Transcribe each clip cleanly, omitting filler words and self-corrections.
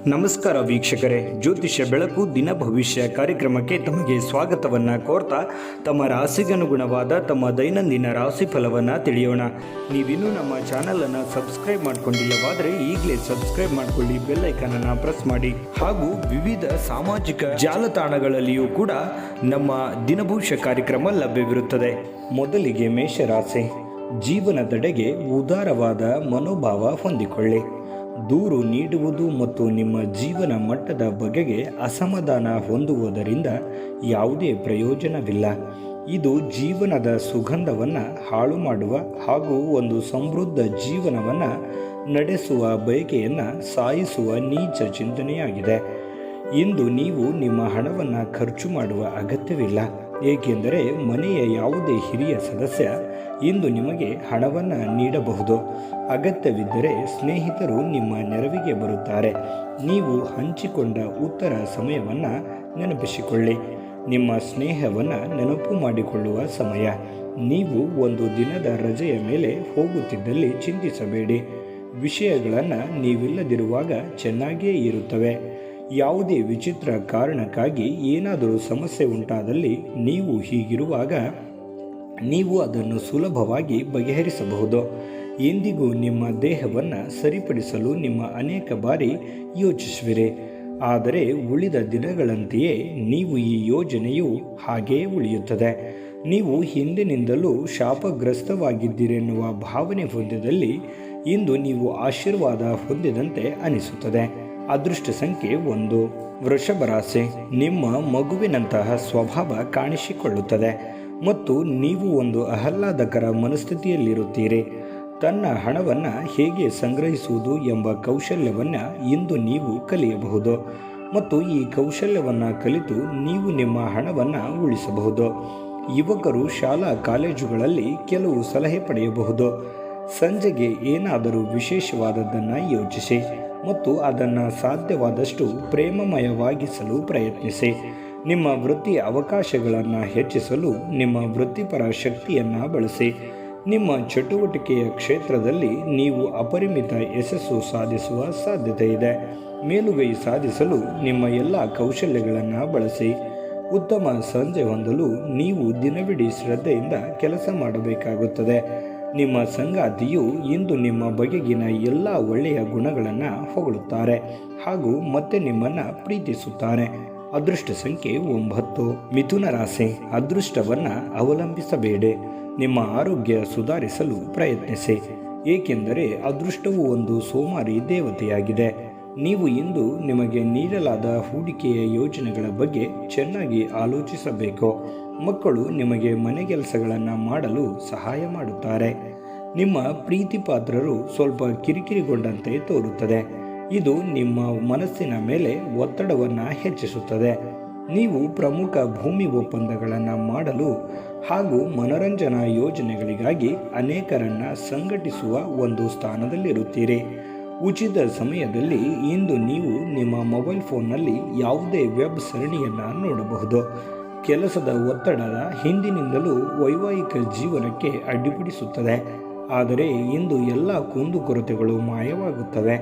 ನಮಸ್ಕಾರ ವೀಕ್ಷಕರೇ, ಜ್ಯೋತಿಷ್ಯ ಬೆಳಕು ದಿನ ಭವಿಷ್ಯ ಕಾರ್ಯಕ್ರಮಕ್ಕೆ ತಮಗೆ ಸ್ವಾಗತವನ್ನು ಕೋರ್ತಾ ತಮ್ಮ ರಾಶಿಗನುಗುಣವಾದ ತಮ್ಮ ದೈನಂದಿನ ರಾಶಿ ಫಲವನ್ನು ತಿಳಿಯೋಣ. ನೀವಿನ್ನೂ ನಮ್ಮ ಚಾನಲನ್ನು ಸಬ್ಸ್ಕ್ರೈಬ್ ಮಾಡ್ಕೊಂಡಿಲ್ಲವಾದರೆ ಈಗಲೇ ಸಬ್ಸ್ಕ್ರೈಬ್ ಮಾಡಿಕೊಳ್ಳಿ, ಬೆಲ್ ಐಕಾನನ್ನು ಪ್ರೆಸ್ ಮಾಡಿ. ಹಾಗೂ ವಿವಿಧ ಸಾಮಾಜಿಕ ಜಾಲತಾಣಗಳಲ್ಲಿಯೂ ಕೂಡ ನಮ್ಮ ದಿನ ಭವಿಷ್ಯ ಕಾರ್ಯಕ್ರಮ ಲಭ್ಯವಿರುತ್ತದೆ. ಮೊದಲಿಗೆ ಮೇಷರಾಶಿ. ಜೀವನದೆಡೆಗೆ ಉದಾರವಾದ ಮನೋಭಾವ ಹೊಂದಿಕೊಳ್ಳಿ. ದೂರು ನೀಡುವುದು ಮತ್ತು ನಿಮ್ಮ ಜೀವನ ಮಟ್ಟದ ಬಗೆಗೆ ಅಸಮಾಧಾನ ಹೊಂದುವುದರಿಂದ ಯಾವುದೇ ಪ್ರಯೋಜನವಿಲ್ಲ. ಇದು ಜೀವನದ ಸುಗಂಧವನ್ನು ಹಾಳು ಮಾಡುವ ಹಾಗೂ ಒಂದು ಸಮೃದ್ಧ ಜೀವನವನ್ನು ನಡೆಸುವ ಬಯಕೆಯನ್ನು ಸಾಯಿಸುವ ನೀಚ ಚಿಂತನೆಯಾಗಿದೆ. ಇಂದು ನೀವು ನಿಮ್ಮ ಹಣವನ್ನು ಖರ್ಚು ಮಾಡುವ ಅಗತ್ಯವಿಲ್ಲ, ಏಕೆಂದರೆ ಮನೆಯ ಯಾವುದೇ ಹಿರಿಯ ಸದಸ್ಯ ಇಂದು ನಿಮಗೆ ಹಣವನ್ನು ನೀಡಬಹುದು. ಅಗತ್ಯವಿದ್ದರೆ ಸ್ನೇಹಿತರು ನಿಮ್ಮ ನೆರವಿಗೆ ಬರುತ್ತಾರೆ. ನೀವು ಹಂಚಿಕೊಂಡ ಉತ್ತರ ಸಮಯವನ್ನು ನೆನಪಿಸಿಕೊಳ್ಳಿ. ನಿಮ್ಮ ಸ್ನೇಹವನ್ನು ನೆನಪು ಮಾಡಿಕೊಳ್ಳುವ ಸಮಯ. ನೀವು ಒಂದು ದಿನದ ರಜೆಯ ಮೇಲೆ ಹೋಗುತ್ತಿದ್ದಲ್ಲಿ ಚಿಂತಿಸಬೇಡಿ. ವಿಷಯಗಳನ್ನು ನೀವಿಲ್ಲದಿರುವಾಗ ಚೆನ್ನಾಗಿಯೇ ಇರುತ್ತವೆ. ಯಾವುದೇ ವಿಚಿತ್ರ ಕಾರಣಕ್ಕಾಗಿ ಏನಾದರೂ ಸಮಸ್ಯೆ ಉಂಟಾದಲ್ಲಿ ನೀವು ಹೀಗಿರುವಾಗ ನೀವು ಅದನ್ನು ಸುಲಭವಾಗಿ ಬಗೆಹರಿಸಬಹುದು. ಎಂದಿಗೂ ನಿಮ್ಮ ದೇಹವನ್ನು ಸರಿಪಡಿಸಲು ನಿಮ್ಮ ಅನೇಕ ಬಾರಿ ಯೋಚಿಸುವಿರಿ, ಆದರೆ ಉಳಿದ ದಿನಗಳಂತೆಯೇ ನೀವು ಈ ಯೋಜನೆಯು ಹಾಗೆಯೇ ಉಳಿಯುತ್ತದೆ. ನೀವು ಹಿಂದಿನಿಂದಲೂ ಶಾಪಗ್ರಸ್ತವಾಗಿದ್ದೀರೆನ್ನುವ ಭಾವನೆ ಹೊಂದಿದಲ್ಲಿ ಇಂದು ನೀವು ಆಶೀರ್ವಾದ ಹೊಂದಿದಂತೆ ಅನಿಸುತ್ತದೆ. ಅದೃಷ್ಟ ಸಂಖ್ಯೆ 1. ವೃಷಭ ರಾಶಿ. ನಿಮ್ಮ ಮಗುವಿನಂತಹ ಸ್ವಭಾವ ಕಾಣಿಸಿಕೊಳ್ಳುತ್ತದೆ ಮತ್ತು ನೀವು ಒಂದು ಆಹ್ಲಾದಕರ ಮನಸ್ಥಿತಿಯಲ್ಲಿರುತ್ತೀರಿ. ತನ್ನ ಹಣವನ್ನು ಹೇಗೆ ಸಂಗ್ರಹಿಸುವುದು ಎಂಬ ಕೌಶಲ್ಯವನ್ನು ಇಂದು ನೀವು ಕಲಿಯಬಹುದು ಮತ್ತು ಈ ಕೌಶಲ್ಯವನ್ನು ಕಲಿತು ನೀವು ನಿಮ್ಮ ಹಣವನ್ನು ಉಳಿಸಬಹುದು. ಯುವಕರು ಶಾಲಾ ಕಾಲೇಜುಗಳಲ್ಲಿ ಕೆಲವು ಸಲಹೆ ಪಡೆಯಬಹುದು. ಸಂಜೆಗೆ ಏನಾದರೂ ವಿಶೇಷವಾದದ್ದನ್ನು ಯೋಚಿಸಿ ಮತ್ತು ಅದನ್ನು ಸಾಧ್ಯವಾದಷ್ಟು ಪ್ರೇಮಮಯವಾಗಿಸಲು ಪ್ರಯತ್ನಿಸಿ. ನಿಮ್ಮ ವೃತ್ತಿ ಅವಕಾಶಗಳನ್ನು ಹೆಚ್ಚಿಸಲು ನಿಮ್ಮ ವೃತ್ತಿಪರ ಶಕ್ತಿಯನ್ನು ಬಳಸಿ. ನಿಮ್ಮ ಚಟುವಟಿಕೆಯ ಕ್ಷೇತ್ರದಲ್ಲಿ ನೀವು ಅಪರಿಮಿತ ಯಶಸ್ಸು ಸಾಧಿಸುವ ಸಾಧ್ಯತೆ ಇದೆ. ಮೇಲುಗೈ ಸಾಧಿಸಲು ನಿಮ್ಮ ಎಲ್ಲ ಕೌಶಲ್ಯಗಳನ್ನು ಬಳಸಿ. ಉತ್ತಮ ಸಂಜೆ ಹೊಂದಲು ನೀವು ದಿನವಿಡೀ ಶ್ರದ್ಧೆಯಿಂದ ಕೆಲಸ ಮಾಡಬೇಕಾಗುತ್ತದೆ. ನಿಮ್ಮ ಸಂಗಾತಿಯು ಇಂದು ನಿಮ್ಮ ಬಗೆಗಿನ ಎಲ್ಲ ಒಳ್ಳೆಯ ಗುಣಗಳನ್ನು ಹೊಗಳುತ್ತಾರೆ ಹಾಗೂ ಮತ್ತೆ ನಿಮ್ಮನ್ನು ಪ್ರೀತಿಸುತ್ತಾರೆ. ಅದೃಷ್ಟ ಸಂಖ್ಯೆ 9. ಮಿಥುನ ರಾಶಿ. ಅದೃಷ್ಟವನ್ನು ಅವಲಂಬಿಸಬೇಡಿ. ನಿಮ್ಮ ಆರೋಗ್ಯ ಸುಧಾರಿಸಲು ಪ್ರಯತ್ನಿಸಿ, ಏಕೆಂದರೆ ಅದೃಷ್ಟವು ಒಂದು ಸೋಮಾರಿ ದೇವತೆಯಾಗಿದೆ. ನೀವು ಇಂದು ನಿಮಗೆ ನೀಡಲಾದ ಹೂಡಿಕೆಯ ಯೋಜನೆಗಳ ಬಗ್ಗೆ ಚೆನ್ನಾಗಿ ಆಲೋಚಿಸಬೇಕು. ಮಕ್ಕಳು ನಿಮಗೆ ಮನೆಗೆಲಸಗಳನ್ನು ಮಾಡಲು ಸಹಾಯ ಮಾಡುತ್ತಾರೆ. ನಿಮ್ಮ ಪ್ರೀತಿಪಾತ್ರರು ಸ್ವಲ್ಪ ಕಿರಿಕಿರಿಗೊಂಡಂತೆ ತೋರುತ್ತದೆ. ಇದು ನಿಮ್ಮ ಮನಸ್ಸಿನ ಮೇಲೆ ಒತ್ತಡವನ್ನು ಹೆಚ್ಚಿಸುತ್ತದೆ. ನೀವು ಪ್ರಮುಖ ಭೂಮಿ ಒಪ್ಪಂದಗಳನ್ನು ಮಾಡಲು ಹಾಗೂ ಮನೋರಂಜನಾ ಯೋಜನೆಗಳಿಗಾಗಿ ಅನೇಕರನ್ನು ಸಂಘಟಿಸುವ ಒಂದು ಸ್ಥಾನದಲ್ಲಿರುತ್ತೀರಿ. ಉಚಿತ ಸಮಯದಲ್ಲಿ ಇಂದು ನೀವು ನಿಮ್ಮ ಮೊಬೈಲ್ ಫೋನ್ನಲ್ಲಿ ಯಾವುದೇ ವೆಬ್ ಸರಣಿಯನ್ನು ನೋಡಬಹುದು. ಕೆಲಸದ ಒತ್ತಡದ ಹಿಂದಿನಿಂದಲೂ ವೈವಾಹಿಕ ಜೀವನಕ್ಕೆ ಅಡ್ಡಿಪಡಿಸುತ್ತದೆ, ಆದರೆ ಇಂದು ಎಲ್ಲ ಕುಂದುಕೊರತೆಗಳು ಮಾಯವಾಗುತ್ತವೆ.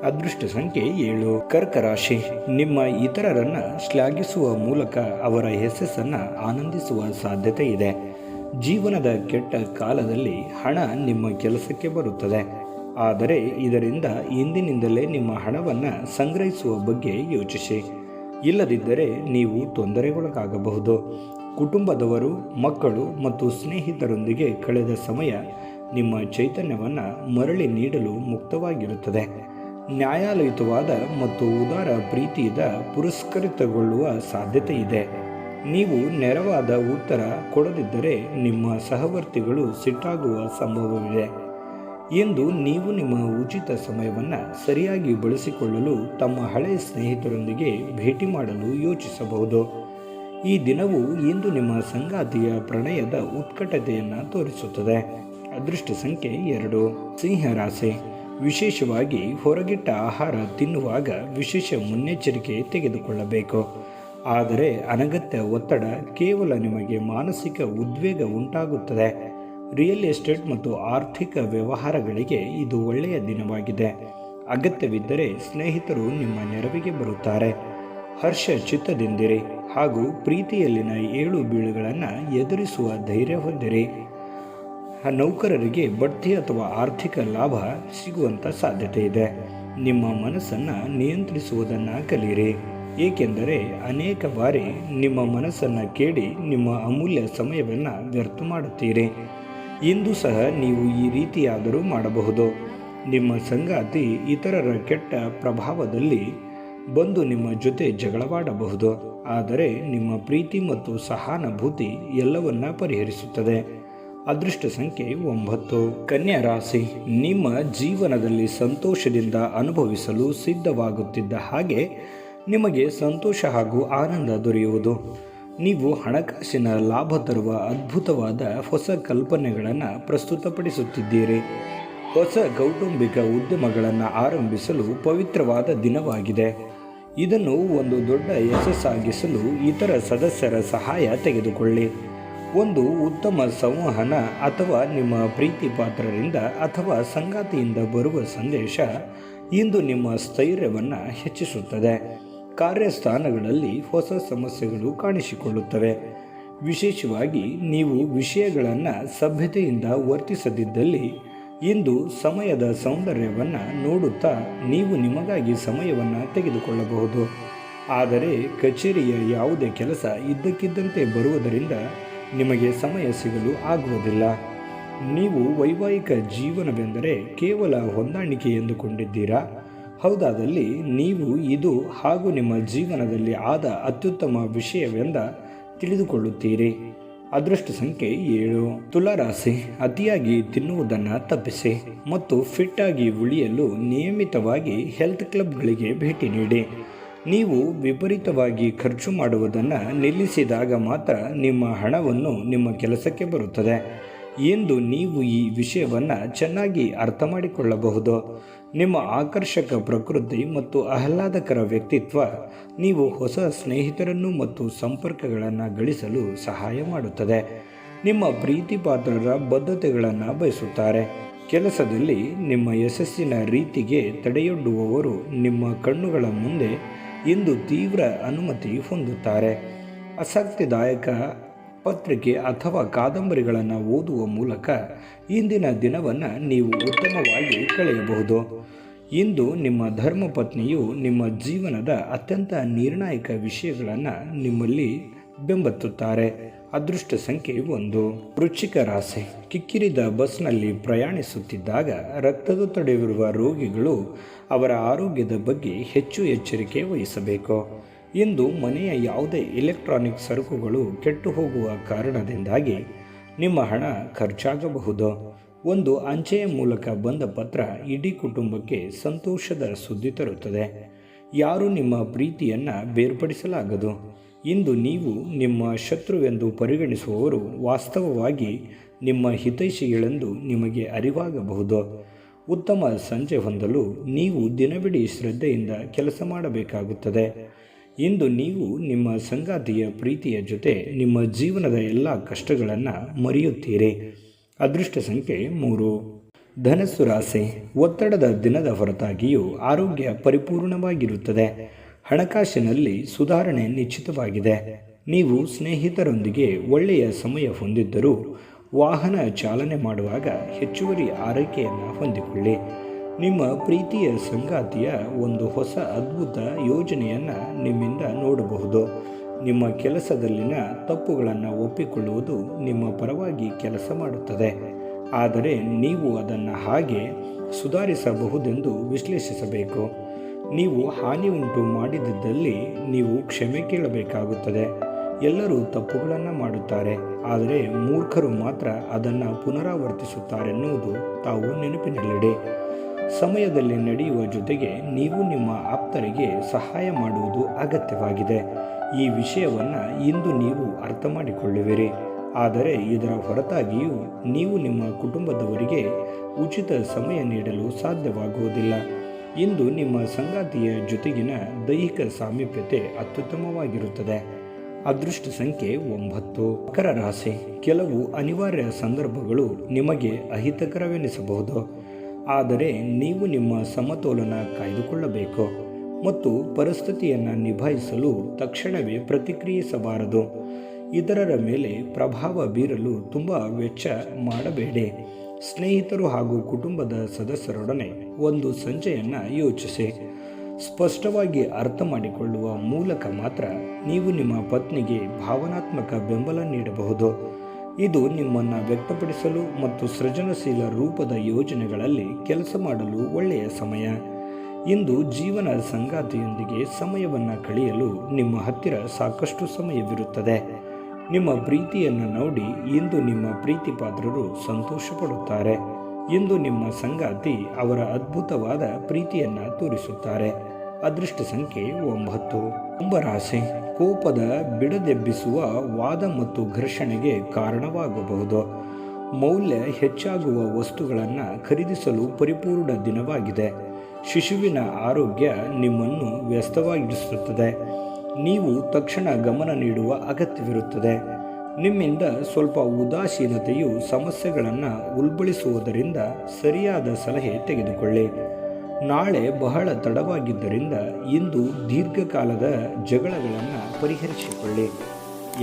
ಅದೃಷ್ಟ ಸಂಖ್ಯೆ 7. ಕರ್ಕ ರಾಶಿ. ನಿಮ್ಮ ಇತರರನ್ನು ಶ್ಲಾಘಿಸುವ ಮೂಲಕ ಅವರ ಯಶಸ್ಸನ್ನು ಆನಂದಿಸುವ ಸಾಧ್ಯತೆ ಇದೆ. ಜೀವನದ ಕೆಟ್ಟ ಕಾಲದಲ್ಲಿ ಹಣ ನಿಮ್ಮ ಕೆಲಸಕ್ಕೆ ಬರುತ್ತದೆ, ಆದರೆ ಇದರಿಂದ ಇಂದಿನಿಂದಲೇ ನಿಮ್ಮ ಹಣವನ್ನು ಸಂಗ್ರಹಿಸುವ ಬಗ್ಗೆ ಯೋಚಿಸಿ. ಇಲ್ಲದಿದ್ದರೆ ನೀವು ತೊಂದರೆಗೊಳಗಾಗಬಹುದು. ಕುಟುಂಬದವರು, ಮಕ್ಕಳು ಮತ್ತು ಸ್ನೇಹಿತರೊಂದಿಗೆ ಕಳೆದ ಸಮಯ ನಿಮ್ಮ ಚೈತನ್ಯವನ್ನು ಮರಳಿ ನೀಡಲು ಮುಕ್ತವಾಗಿರುತ್ತದೆ. ನ್ಯಾಯಯುತವಾದ ಮತ್ತು ಉದಾರ ಪ್ರೀತಿಯಿಂದ ಪುರಸ್ಕೃತಗೊಳ್ಳುವ ಸಾಧ್ಯತೆ ಇದೆ. ನೀವು ನೆರವಾದ ಉತ್ತರ ಕೊಡದಿದ್ದರೆ ನಿಮ್ಮ ಸಹವರ್ತಿಗಳು ಸಿಟ್ಟಾಗುವ ಸಂಭವವಿದೆ. ಎಂದು ನೀವು ನಿಮ್ಮ ಉಚಿತ ಸಮಯವನ್ನು ಸರಿಯಾಗಿ ಬಳಸಿಕೊಳ್ಳಲು ತಮ್ಮ ಹಳೆಯ ಸ್ನೇಹಿತರೊಂದಿಗೆ ಭೇಟಿ ಮಾಡಲು ಯೋಚಿಸಬಹುದು. ಈ ದಿನವು ಇಂದು ನಿಮ್ಮ ಸಂಗಾತಿಯ ಪ್ರಣಯದ ಉತ್ಕಟತೆಯನ್ನು ತೋರಿಸುತ್ತದೆ. ಅದೃಷ್ಟ ಸಂಖ್ಯೆ 2. ಸಿಂಹ ರಾಶಿ. ವಿಶೇಷವಾಗಿ ಹೊರಗಿಟ್ಟ ಆಹಾರ ತಿನ್ನುವಾಗ ವಿಶೇಷ ಮುನ್ನೆಚ್ಚರಿಕೆ ತೆಗೆದುಕೊಳ್ಳಬೇಕು. ಆದರೆ ಅನಗತ್ಯ ಒತ್ತಡ ಕೇವಲ ನಿಮಗೆ ಮಾನಸಿಕ ಉದ್ವೇಗ ಉಂಟಾಗುತ್ತದೆ. ರಿಯಲ್ ಎಸ್ಟೇಟ್ ಮತ್ತು ಆರ್ಥಿಕ ವ್ಯವಹಾರಗಳಿಗೆ ಇದು ಒಳ್ಳೆಯ ದಿನವಾಗಿದೆ. ಅಗತ್ಯವಿದ್ದರೆ ಸ್ನೇಹಿತರು ನಿಮ್ಮ ನೆರವಿಗೆ ಬರುತ್ತಾರೆ. ಹರ್ಷ ಚಿತ್ತದಿಂದಿರಿ ಹಾಗೂ ಪ್ರೀತಿಯಲ್ಲಿನ ಏಳು ಬೀಳುಗಳನ್ನು ಎದುರಿಸುವ ಧೈರ್ಯ ಹೊಂದಿರಿ. ನೌಕರರಿಗೆ ಬಡ್ತಿ ಅಥವಾ ಆರ್ಥಿಕ ಲಾಭ ಸಿಗುವಂಥ ಸಾಧ್ಯತೆ ಇದೆ. ನಿಮ್ಮ ಮನಸ್ಸನ್ನು ನಿಯಂತ್ರಿಸುವುದನ್ನು ಕಲಿಯಿರಿ, ಏಕೆಂದರೆ ಅನೇಕ ಬಾರಿ ನಿಮ್ಮ ಮನಸ್ಸನ್ನು ಕೇಳಿ ನಿಮ್ಮ ಅಮೂಲ್ಯ ಸಮಯವನ್ನು ವ್ಯರ್ಥ ಮಾಡುತ್ತೀರಿ. ಇಂದು ಸಹ ನೀವು ಈ ರೀತಿಯಾದರೂ ಮಾಡಬಹುದು. ನಿಮ್ಮ ಸಂಗಾತಿ ಇತರರ ಕೆಟ್ಟ ಪ್ರಭಾವದಲ್ಲಿ ಬಂದು ನಿಮ್ಮ ಜೊತೆ ಜಗಳವಾಡಬಹುದು, ಆದರೆ ನಿಮ್ಮ ಪ್ರೀತಿ ಮತ್ತು ಸಹಾನುಭೂತಿ ಎಲ್ಲವನ್ನ ಪರಿಹರಿಸುತ್ತದೆ. ಅದೃಷ್ಟ ಸಂಖ್ಯೆ 9. ಕನ್ಯಾ ರಾಶಿ, ನಿಮ್ಮ ಜೀವನದಲ್ಲಿ ಸಂತೋಷದಿಂದ ಅನುಭವಿಸಲು ಸಿದ್ಧವಾಗುತ್ತಿದ್ದ ಹಾಗೆ ನಿಮಗೆ ಸಂತೋಷ ಹಾಗೂ ಆನಂದ ದೊರೆಯುವುದು. ನೀವು ಹಣಕಾಸಿನ ಲಾಭ ತರುವ ಅದ್ಭುತವಾದ ಹೊಸ ಕಲ್ಪನೆಗಳನ್ನು ಪ್ರಸ್ತುತಪಡಿಸುತ್ತಿದ್ದೀರಿ. ಹೊಸ ಕೌಟುಂಬಿಕ ಉದ್ಯಮಗಳನ್ನು ಆರಂಭಿಸಲು ಪವಿತ್ರವಾದ ದಿನವಾಗಿದೆ. ಇದನ್ನು ಒಂದು ದೊಡ್ಡ ಯಶಸ್ಸಾಗಿಸಲು ಇತರ ಸದಸ್ಯರ ಸಹಾಯ ತೆಗೆದುಕೊಳ್ಳಿ. ಒಂದು ಉತ್ತಮ ಸಂವಹನ ಅಥವಾ ನಿಮ್ಮ ಪ್ರೀತಿ ಪಾತ್ರರಿಂದ ಅಥವಾ ಸಂಗಾತಿಯಿಂದ ಬರುವ ಸಂದೇಶ ಇಂದು ನಿಮ್ಮ ಸ್ಥೈರ್ಯವನ್ನು ಹೆಚ್ಚಿಸುತ್ತದೆ. ಕಾರ್ಯಸ್ಥಾನಗಳಲ್ಲಿ ಹೊಸ ಸಮಸ್ಯೆಗಳು ಕಾಣಿಸಿಕೊಳ್ಳುತ್ತವೆ. ವಿಶೇಷವಾಗಿ ನೀವು ವಿಷಯಗಳನ್ನು ಸಭ್ಯತೆಯಿಂದ ವರ್ತಿಸದಿದ್ದಲ್ಲಿ ಇಂದು ಸಮಯದ ಸೌಂದರ್ಯವನ್ನು ನೋಡುತ್ತಾ ನೀವು ನಿಮಗಾಗಿ ಸಮಯವನ್ನು ತೆಗೆದುಕೊಳ್ಳಬಹುದು. ಆದರೆ ಕಚೇರಿಯ ಯಾವುದೇ ಕೆಲಸ ಇದ್ದಕ್ಕಿದ್ದಂತೆ ಬರುವುದರಿಂದ ನಿಮಗೆ ಸಮಯ ಸಿಗಲು ಆಗುವುದಿಲ್ಲ. ನೀವು ವೈವಾಹಿಕ ಜೀವನವೆಂದರೆ ಕೇವಲ ಹೊಂದಾಣಿಕೆ ಎಂದುಕೊಂಡಿದ್ದೀರಾ? ಹೌದಾದಲ್ಲಿ ನೀವು ಇದು ಹಾಗೂ ನಿಮ್ಮ ಜೀವನದಲ್ಲಿ ಆದ ಅತ್ಯುತ್ತಮ ವಿಷಯವೆಂದ ತಿಳಿದುಕೊಳ್ಳುತ್ತೀರಿ. ಅದೃಷ್ಟ ಸಂಖ್ಯೆ 7. ತುಲಾರಾಶಿ, ಅತಿಯಾಗಿ ತಿನ್ನುವುದನ್ನು ತಪ್ಪಿಸಿ ಮತ್ತು ಫಿಟ್ ಆಗಿ ಉಳಿಯಲು ನಿಯಮಿತವಾಗಿ ಹೆಲ್ತ್ ಕ್ಲಬ್ಗಳಿಗೆ ಭೇಟಿ ನೀಡಿ. ನೀವು ವಿಪರೀತವಾಗಿ ಖರ್ಚು ಮಾಡುವುದನ್ನು ನಿಲ್ಲಿಸಿದಾಗ ಮಾತ್ರ ನಿಮ್ಮ ಹಣವನ್ನು ನಿಮ್ಮ ಕೆಲಸಕ್ಕೆ ಬರುತ್ತದೆ ಎಂದು ನೀವು ಈ ವಿಷಯವನ್ನು ಚೆನ್ನಾಗಿ ಅರ್ಥ ಮಾಡಿಕೊಳ್ಳಬಹುದು. ನಿಮ್ಮ ಆಕರ್ಷಕ ಪ್ರಕೃತಿ ಮತ್ತು ಆಹ್ಲಾದಕರ ವ್ಯಕ್ತಿತ್ವ ನೀವು ಹೊಸ ಸ್ನೇಹಿತರನ್ನು ಮತ್ತು ಸಂಪರ್ಕಗಳನ್ನು ಗಳಿಸಲು ಸಹಾಯ ಮಾಡುತ್ತದೆ. ನಿಮ್ಮ ಪ್ರೀತಿ ಪಾತ್ರರ ಬದ್ಧತೆಗಳನ್ನು ಬಯಸುತ್ತಾರೆ. ಕೆಲಸದಲ್ಲಿ ನಿಮ್ಮ ಯಶಸ್ಸಿನ ರೀತಿಗೆ ತಡೆಯೊಡ್ಡುವವರು ನಿಮ್ಮ ಕಣ್ಣುಗಳ ಮುಂದೆ ಇಂದು ತೀವ್ರ ಅನುಮತಿ ಹೊಂದುತ್ತಾರೆ. ಆಸಕ್ತಿದಾಯಕ ಪತ್ರಿಕೆ ಅಥವಾ ಕಾದಂಬರಿಗಳನ್ನು ಓದುವ ಮೂಲಕ ಇಂದಿನ ದಿನವನ್ನು ನೀವು ಉತ್ತಮವಾಗಿ ಕಳೆಯಬಹುದು. ಇಂದು ನಿಮ್ಮ ಧರ್ಮಪತ್ನಿಯು ನಿಮ್ಮ ಜೀವನದ ಅತ್ಯಂತ ನಿರ್ಣಾಯಕ ವಿಷಯಗಳನ್ನು ನಿಮ್ಮಲ್ಲಿ ಬೆಂಬತ್ತುತ್ತಾರೆ. ಅದೃಷ್ಟ ಸಂಖ್ಯೆ 1. ವೃಶ್ಚಿಕ ರಾಶಿ, ಕಿಕ್ಕಿರಿದ ಬಸ್ನಲ್ಲಿ ಪ್ರಯಾಣಿಸುತ್ತಿದ್ದಾಗ ರಕ್ತದೊತ್ತಡವಿರುವ ರೋಗಿಗಳು ಅವರ ಆರೋಗ್ಯದ ಬಗ್ಗೆ ಹೆಚ್ಚು ಎಚ್ಚರಿಕೆ ವಹಿಸಬೇಕು. ಇಂದು ಮನೆಯ ಯಾವುದೇ ಎಲೆಕ್ಟ್ರಾನಿಕ್ ಸರಕುಗಳು ಕೆಟ್ಟು ಹೋಗುವ ಕಾರಣದಿಂದಾಗಿ ನಿಮ್ಮ ಹಣ ಖರ್ಚಾಗಬಹುದು. ಒಂದು ಅಂಚೆಯ ಮೂಲಕ ಬಂದ ಪತ್ರ ಇಡೀ ಕುಟುಂಬಕ್ಕೆ ಸಂತೋಷದ ಸುದ್ದಿ ತರುತ್ತದೆ. ಯಾರೂ ನಿಮ್ಮ ಪ್ರೀತಿಯನ್ನು ಬೇರ್ಪಡಿಸಲಾಗದು. ಇಂದು ನೀವು ನಿಮ್ಮ ಶತ್ರುವೆಂದು ಪರಿಗಣಿಸುವವರು ವಾಸ್ತವವಾಗಿ ನಿಮ್ಮ ಹಿತೈಷಿಗಳೆಂದು ನಿಮಗೆ ಅರಿವಾಗಬಹುದು. ಉತ್ತಮ ಸಂಜೆ ಹೊಂದಲು ನೀವು ದಿನವಿಡೀ ಶ್ರದ್ಧೆಯಿಂದ ಕೆಲಸ ಮಾಡಬೇಕಾಗುತ್ತದೆ. ಇಂದು ನೀವು ನಿಮ್ಮ ಸಂಗಾತಿಯ ಪ್ರೀತಿಯ ಜೊತೆ ನಿಮ್ಮ ಜೀವನದ ಎಲ್ಲ ಕಷ್ಟಗಳನ್ನು ಮರೆಯುತ್ತೀರಿ. ಅದೃಷ್ಟ ಸಂಖ್ಯೆ 3. ಧನಸ್ಸು ರಾಶಿ, ಒತ್ತಡದ ದಿನದ ಹೊರತಾಗಿಯೂ ಆರೋಗ್ಯ ಪರಿಪೂರ್ಣವಾಗಿರುತ್ತದೆ. ಹಣಕಾಸಿನಲ್ಲಿ ಸುಧಾರಣೆ ನಿಶ್ಚಿತವಾಗಿದೆ. ನೀವು ಸ್ನೇಹಿತರೊಂದಿಗೆ ಒಳ್ಳೆಯ ಸಮಯ ಹೊಂದಿದ್ದರೂ ವಾಹನ ಚಾಲನೆ ಮಾಡುವಾಗ ಹೆಚ್ಚುವರಿ ಆರೈಕೆಯನ್ನು ಹೊಂದಿಕೊಳ್ಳಿ. ನಿಮ್ಮ ಪ್ರೀತಿಯ ಸಂಗಾತಿಯ ಒಂದು ಹೊಸ ಅದ್ಭುತ ಯೋಜನೆಯನ್ನು ನಿಮ್ಮಿಂದ ನೋಡಬಹುದು. ನಿಮ್ಮ ಕೆಲಸದಲ್ಲಿನ ತಪ್ಪುಗಳನ್ನು ಒಪ್ಪಿಕೊಳ್ಳುವುದು ನಿಮ್ಮ ಪರವಾಗಿ ಕೆಲಸ ಮಾಡುತ್ತದೆ, ಆದರೆ ನೀವು ಅದನ್ನು ಹಾಗೆ ಸುಧಾರಿಸಬಹುದೆಂದು ವಿಶ್ಲೇಷಿಸಬೇಕು. ನೀವು ಹಾನಿ ಉಂಟು ಮಾಡಿದ್ದಲ್ಲಿ ನೀವು ಕ್ಷಮೆ ಕೇಳಬೇಕಾಗುತ್ತದೆ. ಎಲ್ಲರೂ ತಪ್ಪುಗಳನ್ನು ಮಾಡುತ್ತಾರೆ, ಆದರೆ ಮೂರ್ಖರು ಮಾತ್ರ ಅದನ್ನು ಪುನರಾವರ್ತಿಸುತ್ತಾರೆನ್ನುವುದು ತಾವು ನೆನಪಿನಲ್ಲಿಡಿ. ಸಮಯದಲ್ಲಿ ನಡೆಯುವ ಜೊತೆಗೆ ನೀವು ನಿಮ್ಮ ಆಪ್ತರಿಗೆ ಸಹಾಯ ಮಾಡುವುದು ಅಗತ್ಯವಾಗಿದೆ. ಈ ವಿಷಯವನ್ನು ಇಂದು ನೀವು ಅರ್ಥ ಮಾಡಿಕೊಳ್ಳುವಿರಿ. ಆದರೆ ಇದರ ಹೊರತಾಗಿಯೂ ನೀವು ನಿಮ್ಮ ಕುಟುಂಬದವರಿಗೆ ಉಚಿತ ಸಮಯ ನೀಡಲು ಸಾಧ್ಯವಾಗುವುದಿಲ್ಲ. ಇಂದು ನಿಮ್ಮ ಸಂಗಾತಿಯ ಜೊತೆಗಿನ ದೈಹಿಕ ಸಾಮೀಪ್ಯತೆ ಅತ್ಯುತ್ತಮವಾಗಿರುತ್ತದೆ. ಅದೃಷ್ಟ ಸಂಖ್ಯೆ 9. ಮಕರ ರಾಶಿ, ಕೆಲವು ಅನಿವಾರ್ಯ ಸಂದರ್ಭಗಳು ನಿಮಗೆ ಅಹಿತಕರವೆನಿಸಬಹುದು. ಆದರೆ ನೀವು ನಿಮ್ಮ ಸಮತೋಲನ ಕಾಯ್ದುಕೊಳ್ಳಬೇಕು ಮತ್ತು ಪರಿಸ್ಥಿತಿಯನ್ನು ನಿಭಾಯಿಸಲು ತಕ್ಷಣವೇ ಪ್ರತಿಕ್ರಿಯಿಸಬಾರದು. ಇತರರ ಮೇಲೆ ಪ್ರಭಾವ ಬೀರಲು ತುಂಬ ವೆಚ್ಚ ಮಾಡಬೇಡಿ. ಸ್ನೇಹಿತರು ಹಾಗೂ ಕುಟುಂಬದ ಸದಸ್ಯರೊಡನೆ ಒಂದು ಸಂಜೆಯನ್ನು ಯೋಚಿಸಿ. ಸ್ಪಷ್ಟವಾಗಿ ಅರ್ಥ ಮಾಡಿಕೊಳ್ಳುವ ಮೂಲಕ ಮಾತ್ರ ನೀವು ನಿಮ್ಮ ಪತ್ನಿಗೆ ಭಾವನಾತ್ಮಕ ಬೆಂಬಲ ನೀಡಬಹುದು. ಇದು ನಿಮ್ಮನ್ನು ವ್ಯಕ್ತಪಡಿಸಲು ಮತ್ತು ಸೃಜನಶೀಲ ರೂಪದ ಯೋಜನೆಗಳಲ್ಲಿ ಕೆಲಸ ಮಾಡಲು ಒಳ್ಳೆಯ ಸಮಯ. ಇಂದು ಜೀವನ ಸಂಗಾತಿಯೊಂದಿಗೆ ಸಮಯವನ್ನು ಕಳೆಯಲು ನಿಮ್ಮ ಹತ್ತಿರ ಸಾಕಷ್ಟು ಸಮಯವಿರುತ್ತದೆ. ನಿಮ್ಮ ಪ್ರೀತಿಯನ್ನು ನೋಡಿ ಇಂದು ನಿಮ್ಮ ಪ್ರೀತಿ ಪಾತ್ರರು ಸಂತೋಷಪಡುತ್ತಾರೆ. ಇಂದು ನಿಮ್ಮ ಸಂಗಾತಿ ಅವರ ಅದ್ಭುತವಾದ ಪ್ರೀತಿಯನ್ನು ತೋರಿಸುತ್ತಾರೆ. ಅದೃಷ್ಟ ಸಂಖ್ಯೆ 9. ಕುಂಭರಾಶಿ. ಕೋಪದ ಬಿಡದೆಬ್ಬಿಸುವ ವಾದ ಮತ್ತು ಘರ್ಷಣೆಗೆ ಕಾರಣವಾಗಬಹುದು. ಮೌಲ್ಯ ಹೆಚ್ಚಾಗುವ ವಸ್ತುಗಳನ್ನು ಖರೀದಿಸಲು ಪರಿಪೂರ್ಣ ದಿನವಾಗಿದೆ. ಶಿಶುವಿನ ಆರೋಗ್ಯ ನಿಮ್ಮನ್ನು ವ್ಯಸ್ತವಾಗಿಸುತ್ತದೆ. ನೀವು ತಕ್ಷಣ ಗಮನ ನೀಡುವ ಅಗತ್ಯವಿರುತ್ತದೆ. ನಿಮ್ಮಿಂದ ಸ್ವಲ್ಪ ಉದಾಸೀನತೆಯು ಸಮಸ್ಯೆಗಳನ್ನು ಉಲ್ಬಣಿಸುವುದರಿಂದ ಸರಿಯಾದ ಸಲಹೆ ತೆಗೆದುಕೊಳ್ಳಿ. ನಾಳೆ ಬಹಳ ತಡವಾಗಿದ್ದರಿಂದ ಇಂದು ದೀರ್ಘಕಾಲದ ಜಗಳಗಳನ್ನು ಪರಿಹರಿಸಿಕೊಳ್ಳಿ.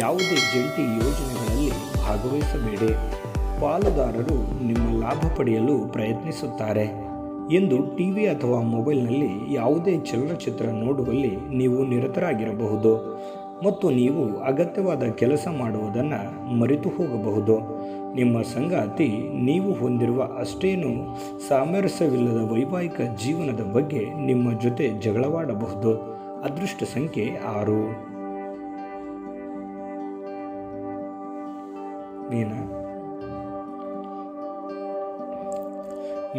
ಯಾವುದೇ ಜಂಟಿ ಯೋಜನೆಗಳಲ್ಲಿ ಭಾಗವಹಿಸಬೇಡಿ. ಪಾಲುದಾರರು ನಿಮ್ಮ ಲಾಭ ಪಡೆಯಲು ಪ್ರಯತ್ನಿಸುತ್ತಾರೆ. ಇಂದು ಟಿವಿ ಅಥವಾ ಮೊಬೈಲ್ನಲ್ಲಿ ಯಾವುದೇ ಚಲನಚಿತ್ರ ನೋಡುವಲ್ಲಿ ನೀವು ನಿರತರಾಗಿರಬಹುದು ಮತ್ತು ನೀವು ಅಗತ್ಯವಾದ ಕೆಲಸ ಮಾಡುವುದನ್ನು ಮರೆತು ಹೋಗಬಹುದು. ನಿಮ್ಮ ಸಂಗಾತಿ ನೀವು ಹೊಂದಿರುವ ಅಷ್ಟೇನೂ ಸಾಮರಸ್ಯವಿಲ್ಲದ ವೈವಾಹಿಕ ಜೀವನದ ಬಗ್ಗೆ ನಿಮ್ಮ ಜೊತೆ ಜಗಳವಾಡಬಹುದು. ಅದೃಷ್ಟ ಸಂಖ್ಯೆ 6.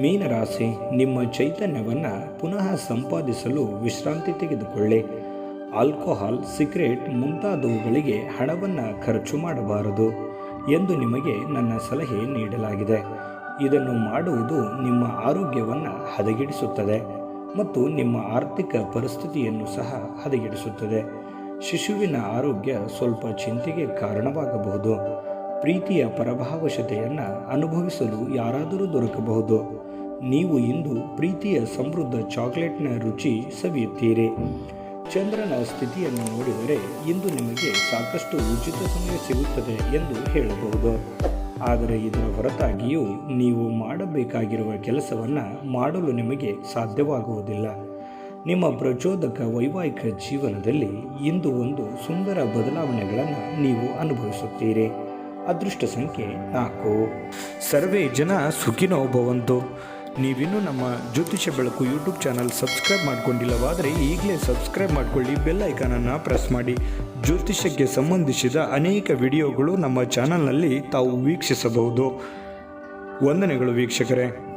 ಮೀನರಾಶಿ. ನಿಮ್ಮ ಚೈತನ್ಯವನ್ನು ಪುನಃ ಸಂಪಾದಿಸಲು ವಿಶ್ರಾಂತಿ ತೆಗೆದುಕೊಳ್ಳಿ. ಆಲ್ಕೋಹಾಲ್, ಸಿಗರೇಟ್ ಮುಂತಾದವುಗಳಿಗೆ ಹಣವನ್ನು ಖರ್ಚು ಮಾಡಬಾರದು ಎಂದು ನಿಮಗೆ ನನ್ನ ಸಲಹೆ ನೀಡಲಾಗಿದೆ. ಇದನ್ನು ಮಾಡುವುದು ನಿಮ್ಮ ಆರೋಗ್ಯವನ್ನು ಹದಗೆಡಿಸುತ್ತದೆ ಮತ್ತು ನಿಮ್ಮ ಆರ್ಥಿಕ ಪರಿಸ್ಥಿತಿಯನ್ನು ಸಹ ಹದಗೆಡಿಸುತ್ತದೆ. ಶಿಶುವಿನ ಆರೋಗ್ಯ ಸ್ವಲ್ಪ ಚಿಂತೆಗೆ ಕಾರಣವಾಗಬಹುದು. ಪ್ರೀತಿಯ ಪರಭಾವಶತೆಯನ್ನು ಅನುಭವಿಸಲು ಯಾರಾದರೂ ದೊರಕಬಹುದು. ನೀವು ಇಂದು ಪ್ರೀತಿಯ ಸಮೃದ್ಧ ಚಾಕ್ಲೇಟ್ನ ರುಚಿ ಸವಿಯುತ್ತೀರಿ. ಚಂದ್ರನ ಸ್ಥಿತಿಯನ್ನು ನೋಡಿದರೆ ಇಂದು ನಿಮಗೆ ಸಾಕಷ್ಟು ಉಚಿತ ಸಮಯ ಸಿಗುತ್ತದೆ ಎಂದು ಹೇಳಬಹುದು. ಆದರೆ ಇದರ ಹೊರತಾಗಿಯೂ ನೀವು ಮಾಡಬೇಕಾಗಿರುವ ಕೆಲಸವನ್ನು ಮಾಡಲು ನಿಮಗೆ ಸಾಧ್ಯವಾಗುವುದಿಲ್ಲ. ನಿಮ್ಮ ಪ್ರಚೋದಕ ವೈವಾಹಿಕ ಜೀವನದಲ್ಲಿ ಇಂದು ಒಂದು ಸುಂದರ ಬದಲಾವಣೆಗಳನ್ನು ನೀವು ಅನುಭವಿಸುತ್ತೀರಿ. ಅದೃಷ್ಟ ಸಂಖ್ಯೆ 4. ಸರ್ವೇ ಜನ ಸುಖಿನೋ ಭವಂತು. ನೀವಿನ್ನೂ ನಮ್ಮ ಜ್ಯೋತಿಷ್ಯ ಬೆಳಕು ಯೂಟ್ಯೂಬ್ ಚಾನಲ್ ಸಬ್ಸ್ಕ್ರೈಬ್ ಮಾಡಿಕೊಂಡಿಲ್ಲವಾದರೆ ಈಗಲೇ ಸಬ್ಸ್ಕ್ರೈಬ್ ಮಾಡಿಕೊಳ್ಳಿ, ಬೆಲ್ ಐಕಾನನ್ನು ಪ್ರೆಸ್ ಮಾಡಿ. ಜ್ಯೋತಿಷ್ಯಕ್ಕೆ ಸಂಬಂಧಿಸಿದ ಅನೇಕ ವಿಡಿಯೋಗಳು ನಮ್ಮ ಚಾನಲ್ನಲ್ಲಿ ತಾವು ವೀಕ್ಷಿಸಬಹುದು. ವಂದನೆಗಳು ವೀಕ್ಷಕರೇ.